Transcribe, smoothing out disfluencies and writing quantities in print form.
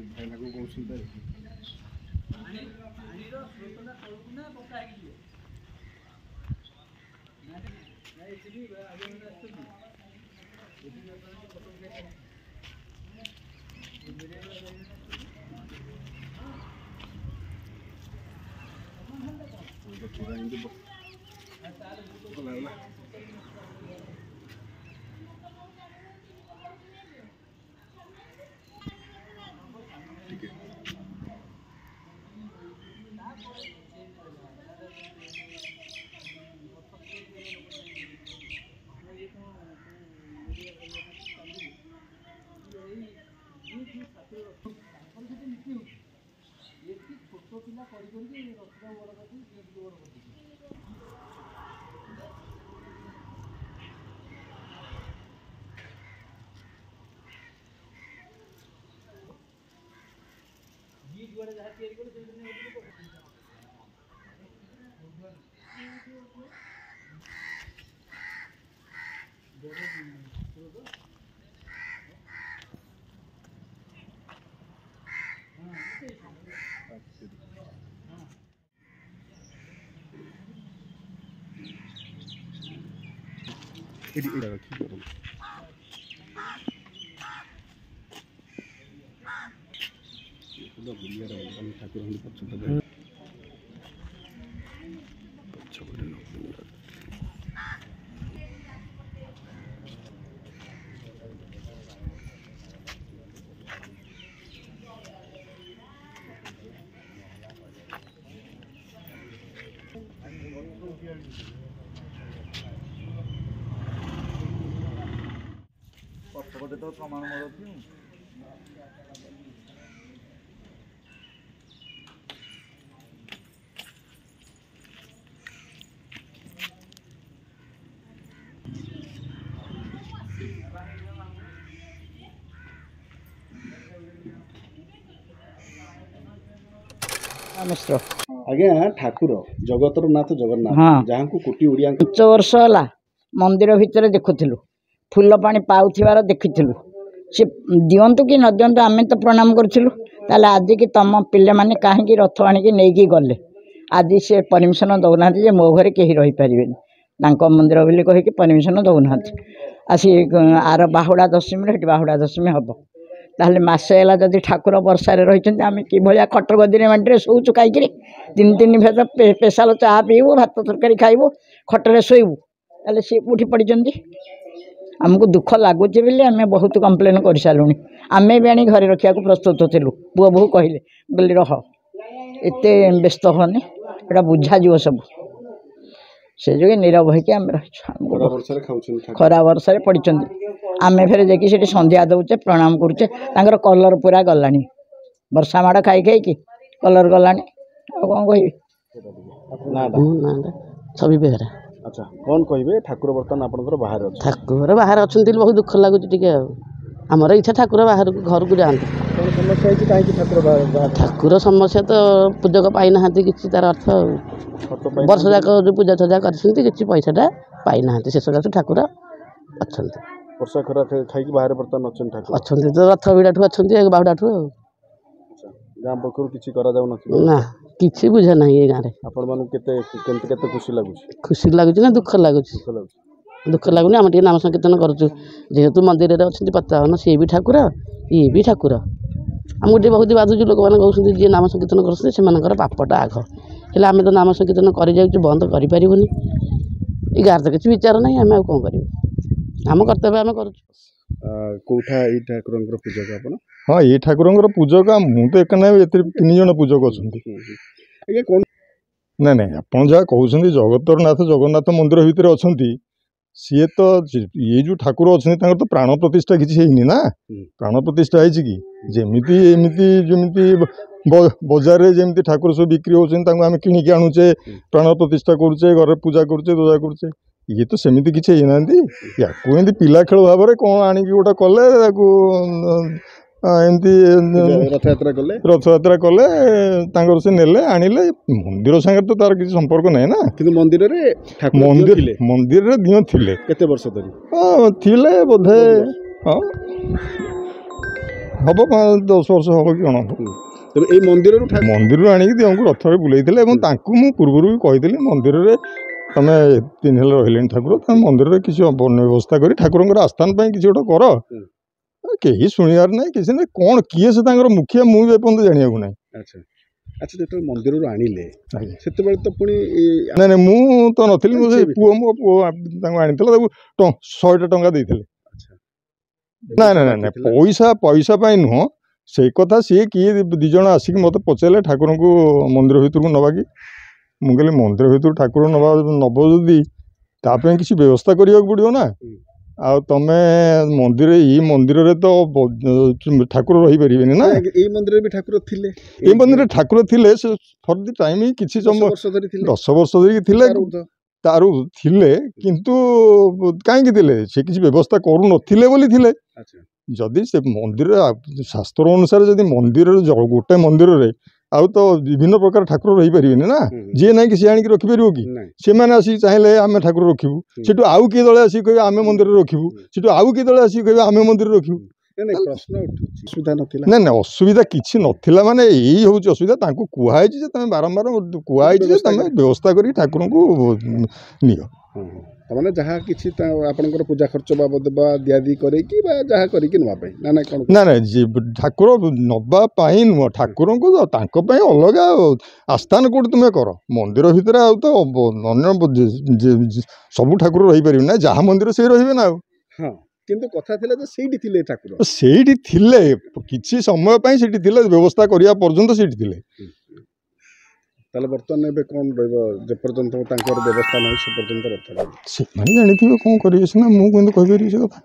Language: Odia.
ଭାଇନା को କହୁଛନ୍ତି पछपटे तो प्रमाण मोर मिश्र आज्ञा ठाकुर जगतर नाथ जगन्नाथ हाँ जहाँ को कोटी ओडिया 5 वर्ष है मंदिर भितर देखुलु फूल पानी पाउथिबार देखिलु सी दिंतु कि न दिंतु आम तो प्रणाम करूँ आज कि तुम पिले मैंने कहीं रथ आणिकी नहीं गले आज सी परमिशन दौना जे मो घरे कहीं रहीपर मंदिर बोली कहीकि परमिशन दौना आसी आर बाहुड़ा दशमी बाहुड़ा दशमी हम ताहले मसे है जदि ठाकुर वर्षार रही आम कि खट गदी माटी शोचु कहीं 3 भेद स्पेशल चाह पीबू भात तरकारी खाइबू खटरे शोबू ताले सी उठी पड़ी आमको दुख लगुच आम बहुत कम्प्लेन कर सारूँ आम भी आनी घरे रखा प्रस्तुत थिलु पुओ बोहू कहले बोली रह एत व्यस्त होनी एटा बुझाव सब से जो नीरव होम खरा वर्षा पड़ी आम फेर देखिए से संध्या दौचे प्रणाम करुचे कलर पूरा गला वर्षा माड़ खाई खाई कलर गला कौन कह छवि बेहरा अच्छा कौन कहे ठाकुर बर्तमान आप बाहर ठाकुर बाहर अच्छा बहुत दुख लगुच आमर इच्छा ठाकुर बाहर घर को जाते ठाकुर समस्या तो पूजक पाई ना कि तार अर्थ वर्ष जाक जो पूजा सजा कर पैसाटा पाई ना शेष जाक ठाकुर अच्छा वर्षा खरा खाई बाहर बर्तमान अच्छा तो रथ भिड़ा अच्छा बाहुड़ा गाँ पक्षर किसी करा ना किसी बुझा ना ये गाँव आपते खुशी लगुच खुशी लगुच ना दुख लगुच दुख लगुनि आम नाम संकीर्तन करूँ जेहेतु मंदिर में अच्छा 55 सी भी ठाकुर ये भी ठाकुर आमको टे बहुत बाधुच लोक मैंने कहते जी नाम संकीर्तन कर पापटा आघ हेल्ले आम तो नाम संकीर्तन कर बंद करें गाँव तो किसी विचार ना आम कौन कर आम कर्तव्य आम कर कौटा ये ठाकुर पूजक आप हाँ ये ठाकुर पूजक मुझे तो एक ना 3 जन पूजक अच्छा कौन ना ना आप जहाँ कहते जगतर नाथ जगन्नाथ मंदिर भितर अच्छा सी तो ये जो ठाकुर अच्छा तो प्राण प्रतिष्ठा किसी है ना प्राण प्रतिष्ठा है कि जमीती जमीती बजार में जमी ठाकुर सब बिक्री होती आम किणिकी आणुचे प्राण प्रतिष्ठा करुचे घर पूजा करुचे दूजा करुचे ये तो सेमती किसी है ना या पिला खेल भाव में कौन आणिकी गोटे कले ଏମିତି ରଥଯାତ୍ରା କଲେ ରଥଯାତ୍ରା କଲେ ତାଙ୍କର ସେ ନେଲେ ଆଣିଲେ ମନ୍ଦିର ସାଙ୍ଗରେ ତ ତାର କିଛି ସମ୍ପର୍କ ନାହିଁ ନା। କିନ୍ତୁ ମନ୍ଦିରରେ ଠାକୁର ଦିଅଁ ଥିଲେ ମନ୍ଦିରରେ ଦିଅଁ ଥିଲେ କେତେ ବର୍ଷ ଧରି ଥିଲେ ବୋଧେ ହଁ ହବ 10 ବର୍ଷ ହବ କି କ'ଣ। ତେବେ ଏଇ ମନ୍ଦିରରୁ ଆଣିକି ଦିଅଁଙ୍କୁ ରଥରେ ବୁଲେଇଥିଲେ ଏବଂ ତାଙ୍କୁ ମୁଁ ପୂର୍ବରୁ ବି କହିଥିଲି ମନ୍ଦିରରେ ତମେ 3 ହେଲେ ରହିଲେଣି ଠାକୁର ତମେ ମନ୍ଦିରରେ କିଛି ବ୍ୟବସ୍ଥା କରି ଠାକୁରଙ୍କର ଆସ୍ଥାନ ପାଇଁ କିଛି ଗୋଟେ କର। କେହି ଶୁଣିବାର ନାହିଁ କିଛି ନାହିଁ କ'ଣ କିଏ ସେ ତାଙ୍କର ମୁଖିଆ ମୁଁ ବି ଏପର୍ଯ୍ୟନ୍ତ ଜାଣିବାକୁ ନାହିଁ। ଆଚ୍ଛା ଆଚ୍ଛା ଯେତେବେଳେ ମନ୍ଦିରରୁ ଆଣିଲେ ସେତେବେଳେ ତ ପୁଣି ନାଇଁ ନାଇଁ ମୁଁ ତ ନଥିଲି ମୋ ମୋ ପୁଅ ତାଙ୍କୁ ଆଣିଥିଲା ତାକୁ 100ଟା ଟଙ୍କା ଦେଇଥିଲେ। ନାଇଁ ନାଇଁ ନାଇଁ ନାଇଁ ପଇସା ପାଇଁ ନୁହଁ ସେଇ କଥା ସିଏ କିଏ 2 ଜଣ ଆସିକି ମୋତେ ପଚାରିଲେ ଠାକୁରଙ୍କୁ ମନ୍ଦିର ଭିତରକୁ ନେବା କି ମୁଁ କହିଲି ମନ୍ଦିର ଭିତରୁ ଠାକୁର ନେବ ଯଦି ତା ପାଇଁ କିଛି ବ୍ୟବସ୍ଥା କରିବାକୁ ପଡ଼ିବ ନା। ଆଉ ତମେ ଏଇ ମନ୍ଦିରରେ ତ ଠାକୁର ରହିପାରିବେନି ନା। ଏଇ ମନ୍ଦିରରେ ବି ଠାକୁର ଥିଲେ ଏଇ ମନ୍ଦିରରେ ଠାକୁର ଥିଲେ ସେ ଫର୍ ଦି ଟାଇମ୍ କିଛି 10 ବର୍ଷ ଧରିକି ଥିଲେ ତାରୁ ଥିଲେ କିନ୍ତୁ କାହିଁକି ଥିଲେ ସେ କିଛି ବ୍ୟବସ୍ଥା କରୁନଥିଲେ ବୋଲି ଥିଲେ। ଯଦି ସେ ମନ୍ଦିର ଶାସ୍ତ୍ର ଅନୁସାରେ ଯଦି ମନ୍ଦିରରେ ଗୋଟେ ମନ୍ଦିରରେ ଆଉ ତ ବିଭିନ୍ନ ପ୍ରକାର ଠାକୁର ରହିପାରିବେନି ନା। ଯିଏ ନାହିଁ କି ସିଏ ଆଣିକି ରଖିପାରିବ କି ସେମାନେ ଆସିକି ଚାହିଁଲେ ଆମେ ଠାକୁର ରଖିବୁ ସେଠୁ ଆଉ କିଏ ଦଳେ ଆସିକି କହିବେ ଆମେ ମନ୍ଦିରରେ ରଖିବୁ ସେଠୁ ଆଉ କିଏ ଦଳେ ଆସିକି କହିବେ ଆମେ ମନ୍ଦିରରେ ରଖିବୁ। ନାଇଁ ନାଇଁ ଅସୁବିଧା କିଛି ନଥିଲା ମାନେ ଏଇ ହେଉଛି ଅସୁବିଧା ତାଙ୍କୁ କୁହାହେଇଛି ଯେ ତମେ ବାରମ୍ବାର କୁହାହେଇଛି ଯେ ତମେ ବ୍ୟବସ୍ଥା କରି ଠାକୁରଙ୍କୁ ନିଅ। ମାନେ ଯାହା କିଛି ଆପଣଙ୍କର ପୂଜା ଖର୍ଚ୍ଚ ବାବଦ ବା ଦିଆଦି କରିକି ବା ଯାହା କରିକି ନେବା ପାଇଁ ନା ନାଇଁ କ'ଣ ନାଇଁ ଠାକୁର ନେବା ପାଇଁ ନୁହଁ ଠାକୁରଙ୍କୁ ତାଙ୍କ ପାଇଁ ଅଲଗା ଆସ୍ଥାନ କୋଉଠି ତୁମେ କର ମନ୍ଦିର ଭିତରେ ଆଉ ତ ଅନ୍ୟ ସବୁ ଠାକୁର ରହିପାରିବେ ନା ଯାହା ମନ୍ଦିର ସେଇ ରହିବେ ନା ଆଉ। ହଁ କିନ୍ତୁ କଥା ଥିଲା ଯେ ସେଇଠି ଥିଲେ ଠାକୁର ସେଇଠି ଥିଲେ କିଛି ସମୟ ପାଇଁ ସେଇଠି ଥିଲେ ବ୍ୟବସ୍ଥା କରିବା ପର୍ଯ୍ୟନ୍ତ ସେଇଠି ଥିଲେ। ତାହେଲେ ବର୍ତ୍ତମାନ ଏବେ କ'ଣ ରହିବ ଯେପର୍ଯ୍ୟନ୍ତ ତାଙ୍କର ବ୍ୟବସ୍ଥା ନାହିଁ ସେ ପର୍ଯ୍ୟନ୍ତ ରଥ ସେମାନେ ଜାଣିଥିବେ କ'ଣ କରିବେ ସିନା ମୁଁ କିନ୍ତୁ କହିପାରିବି ସେ କଥା।